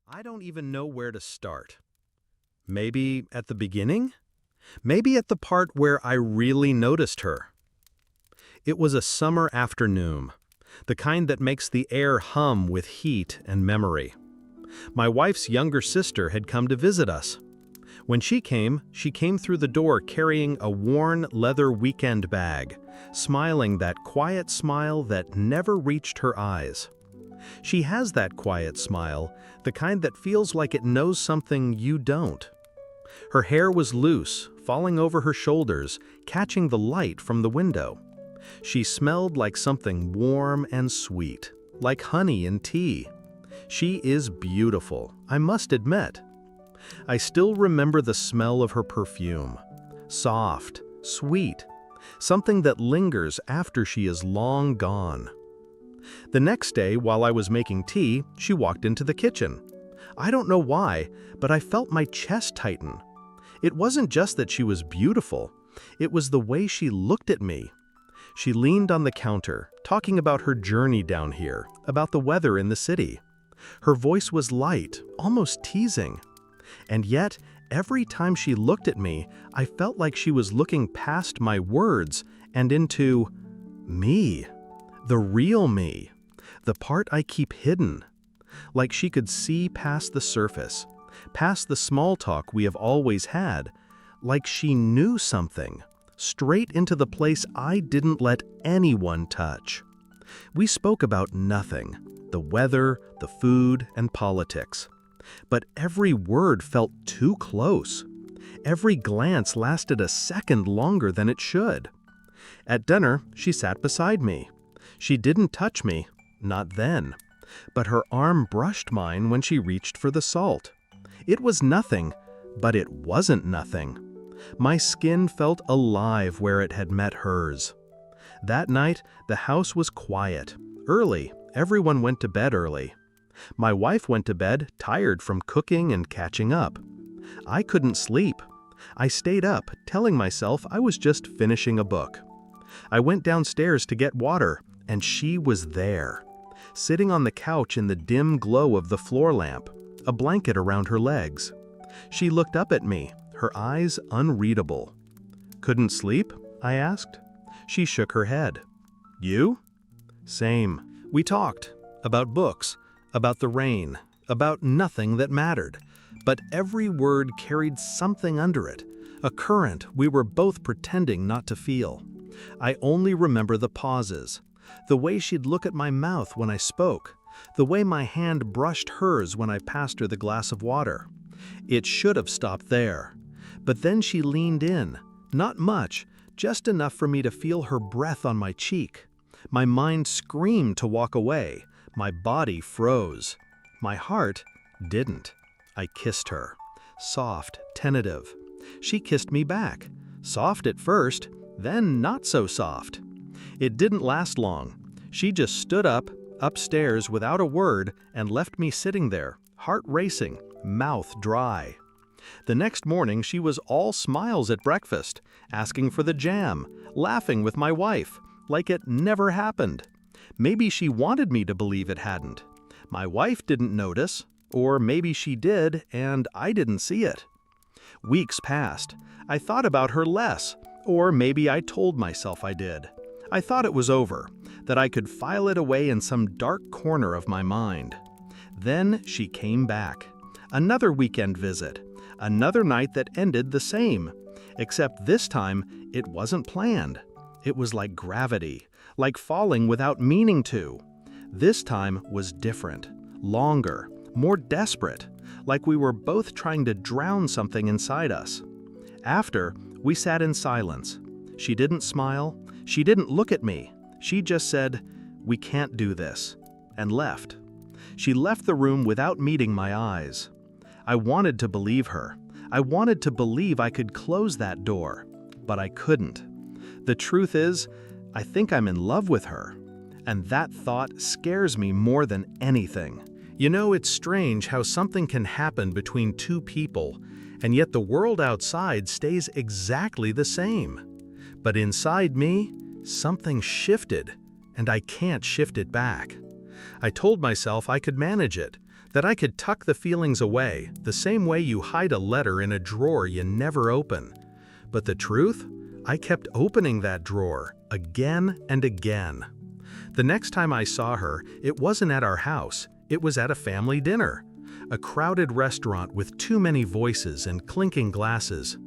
I don't even know where to start. Maybe at the beginning? Maybe at the part where I really noticed her. It was a summer afternoon, the kind that makes the air hum with heat and memory. My wife's younger sister had come to visit us. When she came through the door carrying a worn leather weekend bag, smiling that quiet smile that never reached her eyes. She has that quiet smile, the kind that feels like it knows something you don't. Her hair was loose, falling over her shoulders, catching the light from the window. She smelled like something warm and sweet, like honey and tea. She is beautiful, I must admit. I still remember the smell of her perfume. Soft, sweet, something that lingers after she is long gone. The next day, while I was making tea, she walked into the kitchen. I don't know why, but I felt my chest tighten. It wasn't just that she was beautiful, it was the way she looked at me. She leaned on the counter, talking about her journey down here, about the weather in the city. Her voice was light, almost teasing. And yet, every time she looked at me, I felt like she was looking past my words and into me. The real me, the part I keep hidden. Like she could see past the surface, past the small talk we have always had, like she knew something, straight into the place I didn't let anyone touch. We spoke about nothing, the weather, the food, and politics. But every word felt too close. Every glance lasted a second longer than it should. At dinner, she sat beside me. She didn't touch me, not then, but her arm brushed mine when she reached for the salt. It was nothing, but it wasn't nothing. My skin felt alive where it had met hers. That night, the house was quiet. Early, everyone went to bed early. My wife went to bed, tired from cooking and catching up. I couldn't sleep. I stayed up, telling myself I was just finishing a book. I went downstairs to get water, and she was there, sitting on the couch in the dim glow of the floor lamp, a blanket around her legs. She looked up at me, her eyes unreadable. "Couldn't sleep?" I asked. She shook her head. "You?" "Same." We talked about books, about the rain, about nothing that mattered, but every word carried something under it, a current we were both pretending not to feel. I only remember the pauses, the way she'd look at my mouth when I spoke, the way my hand brushed hers when I passed her the glass of water. It should have stopped there. But then she leaned in, not much, just enough for me to feel her breath on my cheek. My mind screamed to walk away. My body froze. My heart didn't. I kissed her. Soft, tentative. She kissed me back. Soft at first, then not so soft. It didn't last long. She just stood up, upstairs without a word, and left me sitting there, heart racing, mouth dry. The next morning she was all smiles at breakfast, asking for the jam, laughing with my wife, like it never happened. Maybe she wanted me to believe it hadn't. My wife didn't notice, or maybe she did and I didn't see it. Weeks passed. I thought about her less, or maybe I told myself I did. I thought it was over, that I could file it away in some dark corner of my mind. Then she came back. Another weekend visit. Another night that ended the same, except this time it wasn't planned. It was like gravity, like falling without meaning to. This time was different, longer, more desperate, like we were both trying to drown something inside us. After, we sat in silence. She didn't smile. She didn't look at me. She just said, "We can't do this," and left. She left the room without meeting my eyes. I wanted to believe her. I wanted to believe I could close that door, but I couldn't. The truth is, I think I'm in love with her, and that thought scares me more than anything. You know, it's strange how something can happen between two people, and yet the world outside stays exactly the same. But inside me, something shifted, and I can't shift it back. I told myself I could manage it, that I could tuck the feelings away the same way you hide a letter in a drawer you never open. But the truth? I kept opening that drawer again and again. The next time I saw her, it wasn't at our house, it was at a family dinner. A crowded restaurant with too many voices and clinking glasses.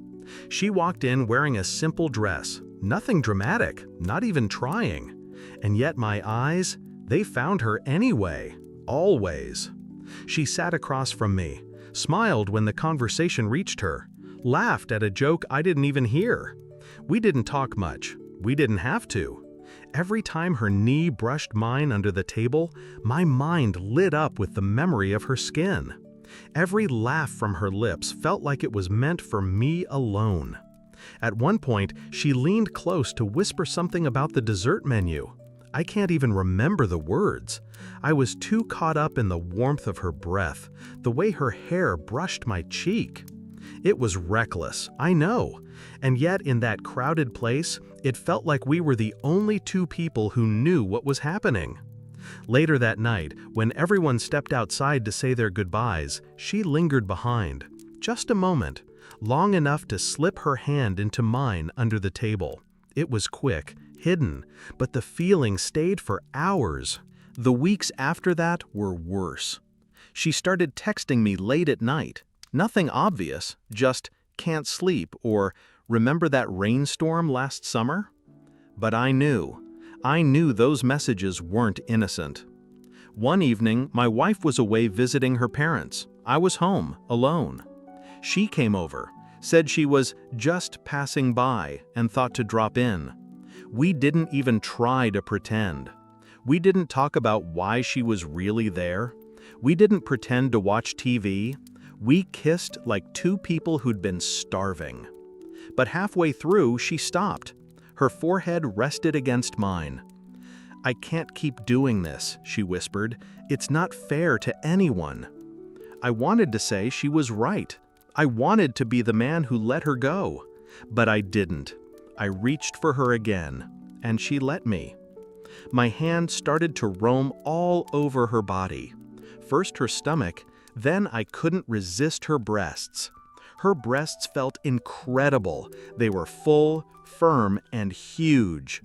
She walked in wearing a simple dress, nothing dramatic, not even trying. And yet my eyes, they found her anyway, always. She sat across from me, smiled when the conversation reached her, laughed at a joke I didn't even hear. We didn't talk much. We didn't have to. Every time her knee brushed mine under the table, my mind lit up with the memory of her skin. Every laugh from her lips felt like it was meant for me alone. At one point, she leaned close to whisper something about the dessert menu. I can't even remember the words. I was too caught up in the warmth of her breath, the way her hair brushed my cheek. It was reckless, I know, and yet in that crowded place, it felt like we were the only two people who knew what was happening. Later that night, when everyone stepped outside to say their goodbyes, she lingered behind. Just a moment, long enough to slip her hand into mine under the table. It was quick, hidden, but the feeling stayed for hours. The weeks after that were worse. She started texting me late at night. Nothing obvious, just "can't sleep" or "remember that rainstorm last summer?" But I knew those messages weren't innocent. One evening, my wife was away visiting her parents. I was home, alone. She came over, said she was just passing by and thought to drop in. We didn't even try to pretend. We didn't talk about why she was really there. We didn't pretend to watch TV. We kissed like two people who'd been starving. But halfway through, she stopped. Her forehead rested against mine. "I can't keep doing this," she whispered. "It's not fair to anyone." I wanted to say she was right. I wanted to be the man who let her go. But I didn't. I reached for her again, and she let me. My hand started to roam all over her body. First her stomach, then I couldn't resist her breasts. Her breasts felt incredible. They were full, firm, and huge.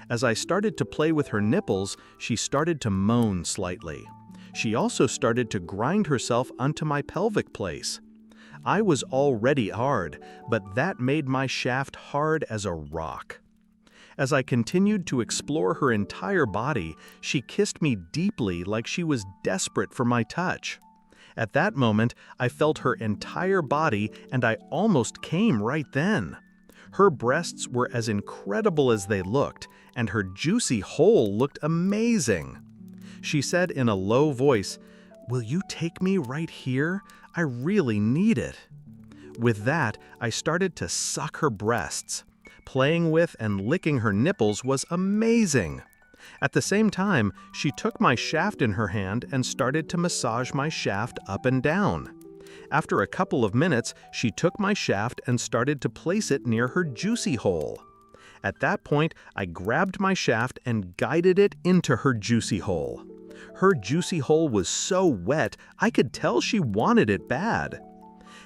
As I started to play with her nipples, she started to moan slightly. She also started to grind herself onto my pelvic place. I was already hard, but that made my shaft hard as a rock. As I continued to explore her entire body, she kissed me deeply like she was desperate for my touch. At that moment, I felt her entire body and I almost came right then. Her breasts were as incredible as they looked, and her juicy hole looked amazing. She said in a low voice, "Will you take me right here? I really need it." With that, I started to suck her breasts. Playing with and licking her nipples was amazing. At the same time, she took my shaft in her hand and started to massage my shaft up and down. After a couple of minutes, she took my shaft and started to place it near her juicy hole. At that point, I grabbed my shaft and guided it into her juicy hole. Her juicy hole was so wet, I could tell she wanted it bad.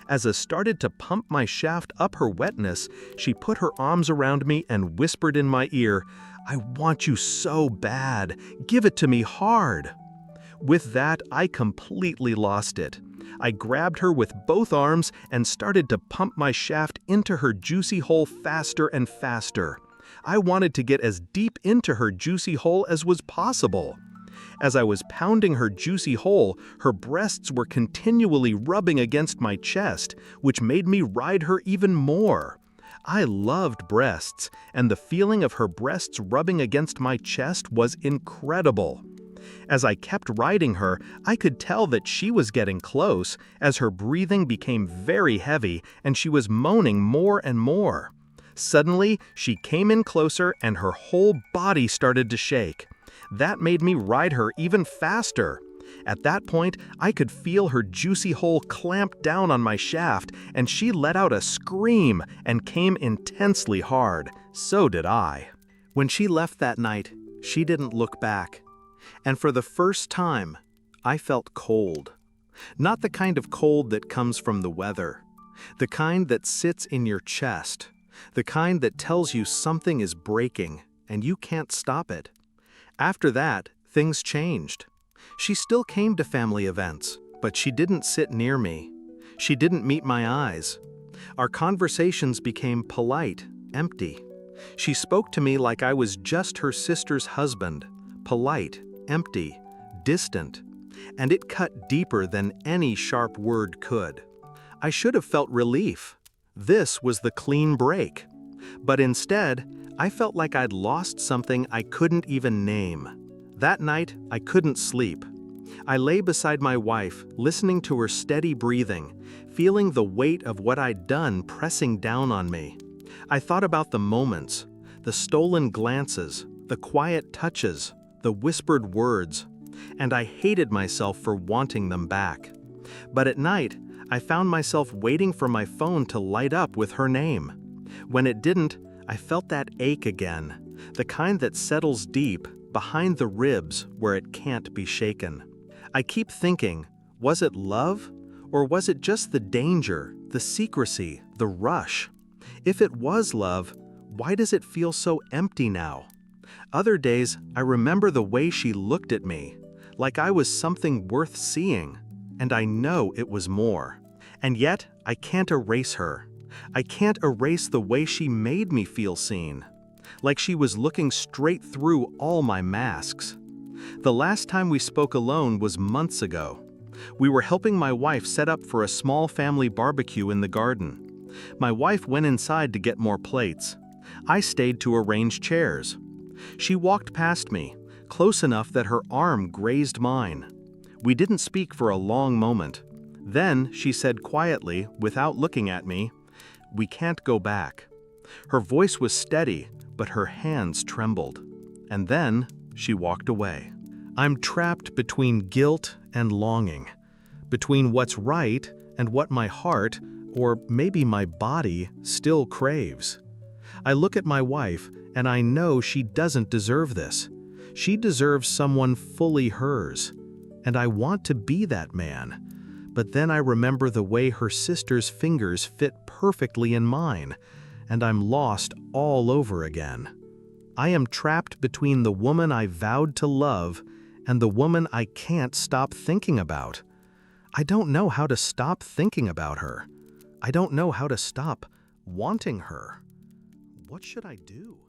As I started to pump my shaft up her wetness, she put her arms around me and whispered in my ear, "I want you so bad. Give it to me hard." With that, I completely lost it. I grabbed her with both arms and started to pump my shaft into her juicy hole faster and faster. I wanted to get as deep into her juicy hole as was possible. As I was pounding her juicy hole, her breasts were continually rubbing against my chest, which made me ride her even more. I loved breasts, and the feeling of her breasts rubbing against my chest was incredible. As I kept riding her, I could tell that she was getting close, as her breathing became very heavy and she was moaning more and more. Suddenly, she came in closer and her whole body started to shake. That made me ride her even faster. At that point, I could feel her juicy hole clamp down on my shaft, and she let out a scream and came intensely hard. So did I. When she left that night, she didn't look back. And for the first time, I felt cold. Not the kind of cold that comes from the weather. The kind that sits in your chest. The kind that tells you something is breaking and you can't stop it. After that, things changed. She still came to family events, but she didn't sit near me. She didn't meet my eyes. Our conversations became polite, empty. She spoke to me like I was just her sister's husband, polite, empty, distant, and it cut deeper than any sharp word could. I should have felt relief. This was the clean break. But instead, I felt like I'd lost something I couldn't even name. That night, I couldn't sleep. I lay beside my wife, listening to her steady breathing, feeling the weight of what I'd done pressing down on me. I thought about the moments, the stolen glances, the quiet touches, the whispered words, and I hated myself for wanting them back. But at night, I found myself waiting for my phone to light up with her name. When it didn't, I felt that ache again, the kind that settles deep, behind the ribs where it can't be shaken. I keep thinking, was it love? Or was it just the danger, the secrecy, the rush? If it was love, why does it feel so empty now? Other days, I remember the way she looked at me, like I was something worth seeing, and I know it was more. And yet, I can't erase her. I can't erase the way she made me feel seen, like she was looking straight through all my masks. The last time we spoke alone was months ago. We were helping my wife set up for a small family barbecue in the garden. My wife went inside to get more plates. I stayed to arrange chairs. She walked past me, close enough that her arm grazed mine. We didn't speak for a long moment. Then she said quietly, without looking at me, "We can't go back." Her voice was steady, but her hands trembled. And then she walked away. I'm trapped between guilt and longing, between what's right and what my heart, or maybe my body, still craves. I look at my wife and I know she doesn't deserve this. She deserves someone fully hers. And I want to be that man. But then I remember the way her sister's fingers fit perfectly in mine, and I'm lost all over again. I am trapped between the woman I vowed to love and the woman I can't stop thinking about. I don't know how to stop thinking about her. I don't know how to stop wanting her. What should I do?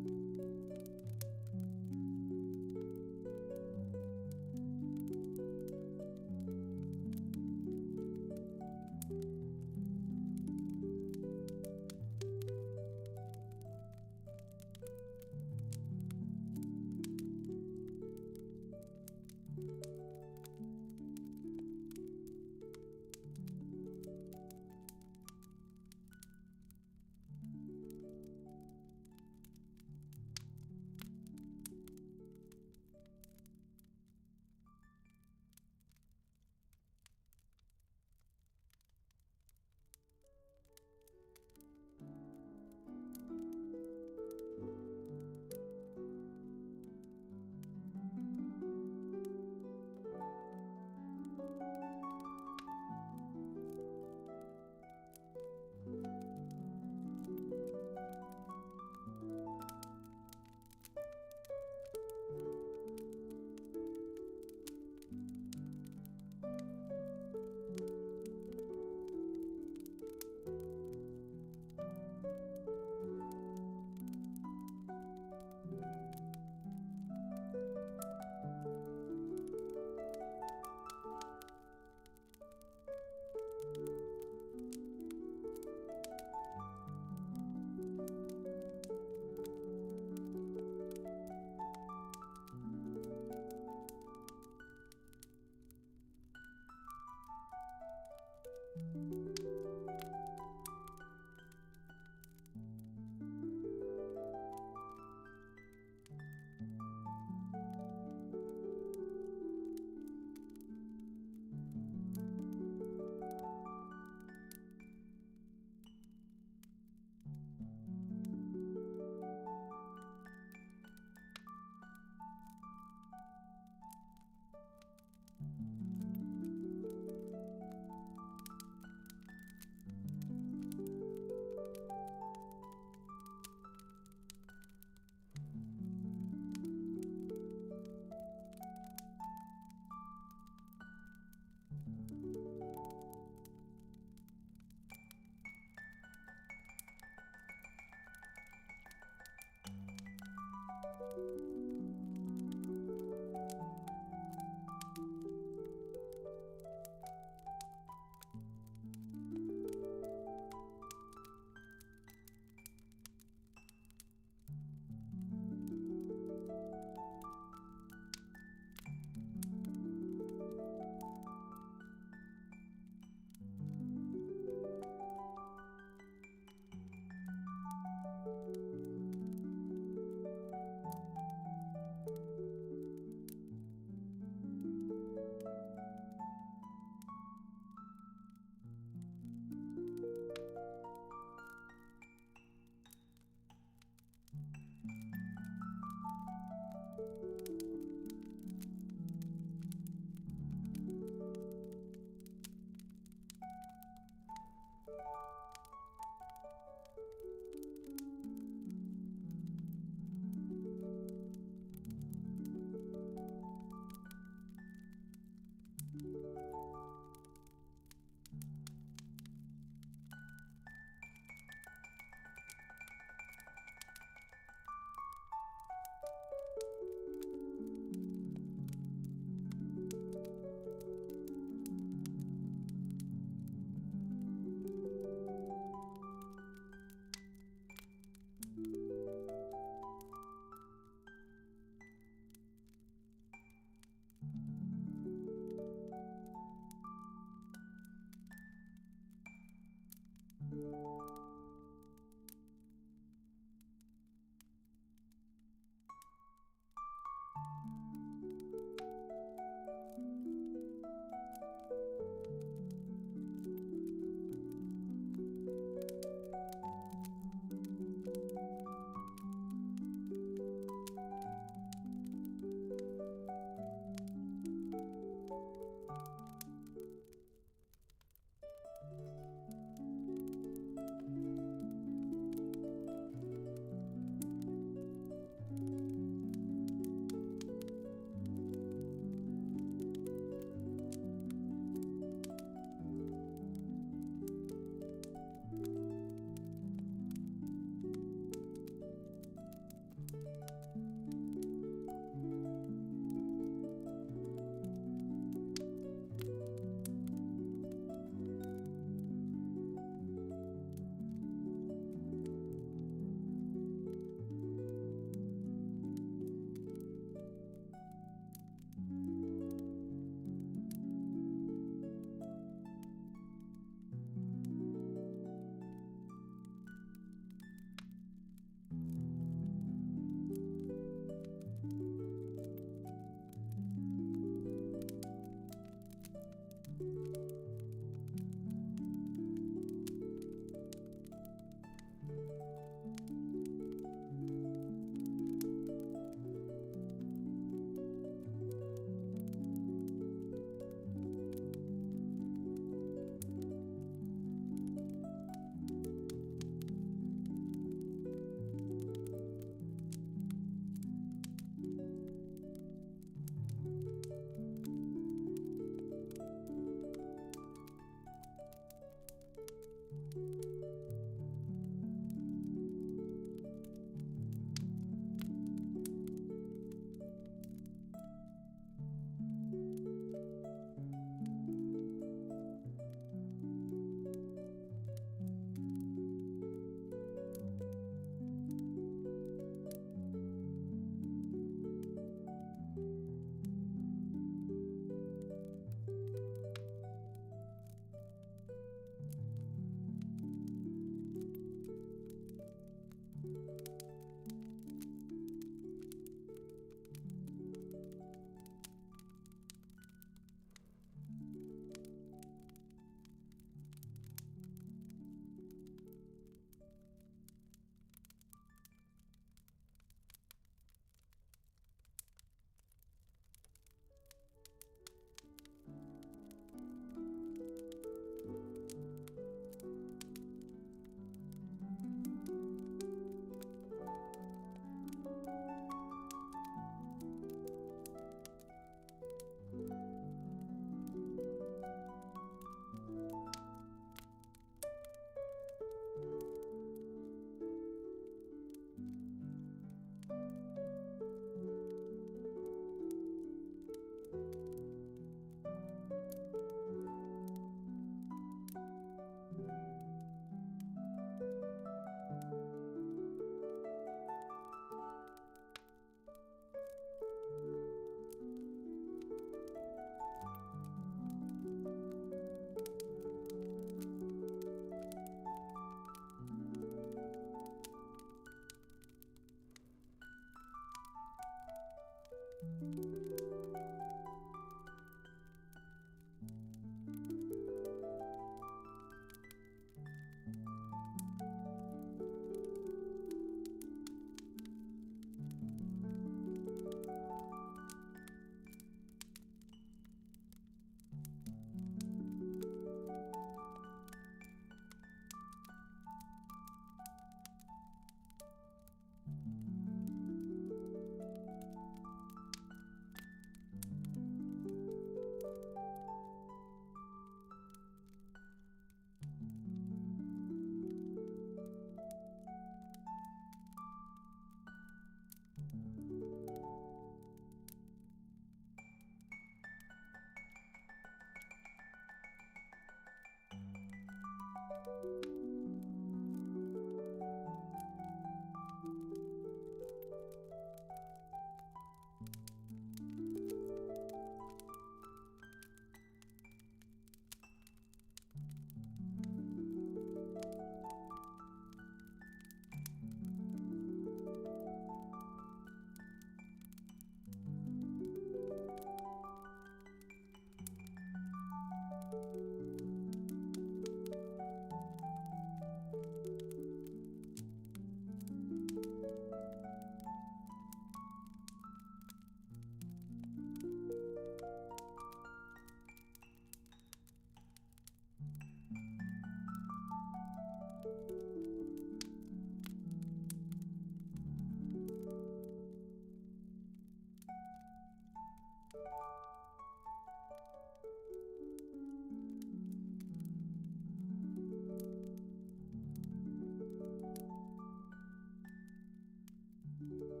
you.